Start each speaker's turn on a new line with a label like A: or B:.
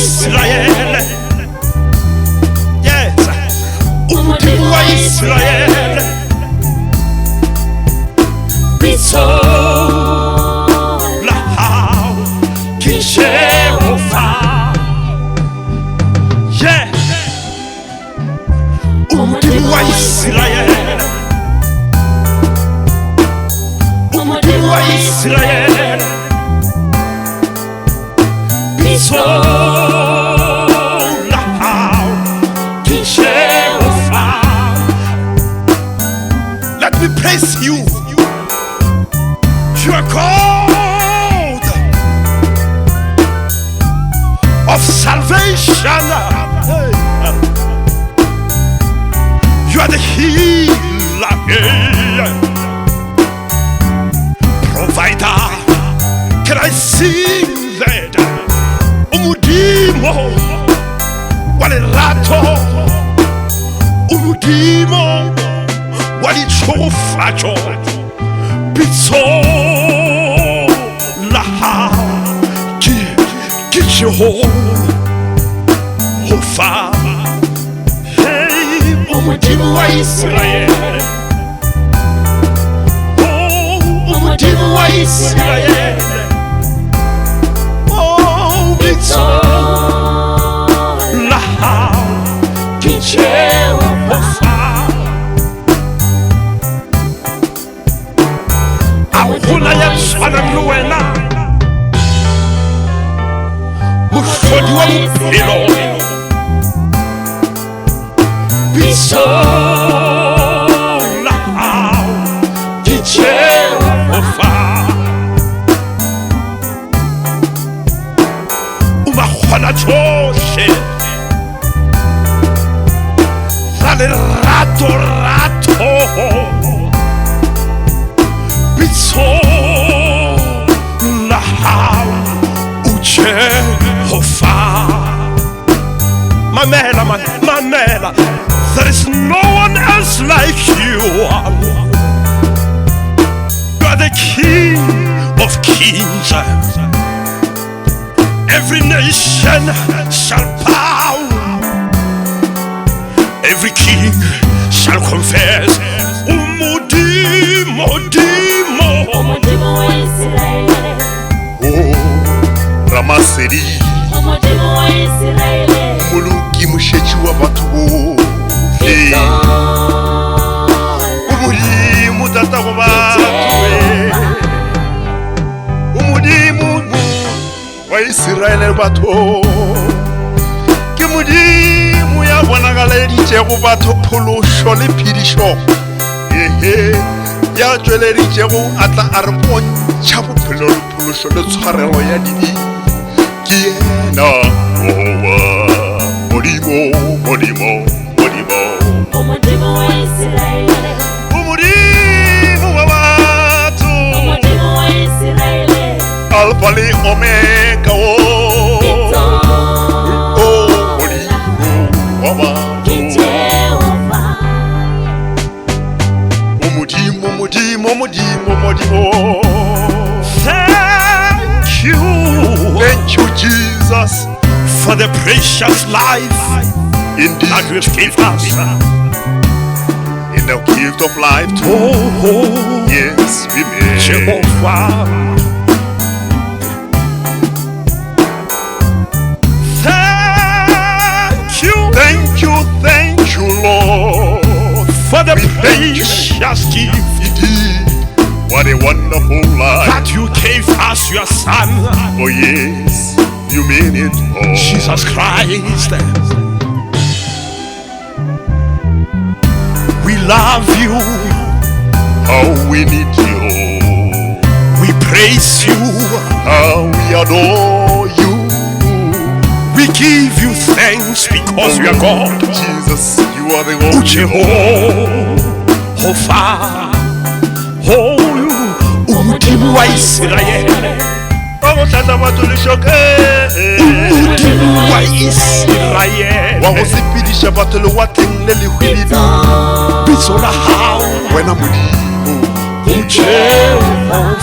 A: Israel. Yes, umudimo wa Israel. Bisola hao Jehova. Yeah, umudimo wa Israel. Umudimo wa Israel. Bisola hao Jehova. Let me praise you. You are God of salvation. You are the healer, provider. Can I sing that? Umudimo walirato, umudimo walichofacho. Bisola hao Jehova. Hey, umudimo wa Israel. Oh, umudimo wa Israel. Oh, bisola hao Jehova. Awuna yamswana mluwena Mushodi wa mpilo. Bisola hao Jehova. Umahwana toshe Zale rato rato. Bisola hao Jehova. Mamela, Mamela, there is no one else like you. You are the King of kings. Every nation shall bow. Every king shall confess. Umudimo,
B: umudimo wa Israel.
C: Oh, Ramaseri.
B: Umudimo wa Israel.
C: Muluki mushechi wa batu. Hey, umudimo tata wa batu. Umudimo wa Israel batu. Kimudimo ya wanagale dichego batu polo shole pirisho. Ya jweleri jego atla arbon chabu pelol puluso le tsharelo ya didi kiena owa modimo
B: Umudimo wa Israel.
C: umudimo wa watu
B: Umudimo wa Israel.
C: alfa le omega o modimo wa watu modimo.
A: Thank you
C: Jesus
A: for the precious life
C: indeed
A: that you gave us.
C: in the gift of life too.
A: Oh,
C: Yes, we may.
A: Jehovah.
C: Thank you, Lord,
A: For the
C: we thank you.
A: precious gift
C: Indeed, what a wonderful life.
A: that you gave us, your Son,
C: Oh yes, you mean it all.
A: Jesus Christ. We love you,
C: How we need you,
A: we praise you,
C: how we adore you.
A: we give you thanks because you are God.
C: Jesus, you are the only
A: Jehovah, oh, umudimo wa Israel. Umudimo wa Israel.
C: Wagosipidisha battle watleng lihwilidi.
A: Bisola hao
C: Wena modimo
A: Jehova.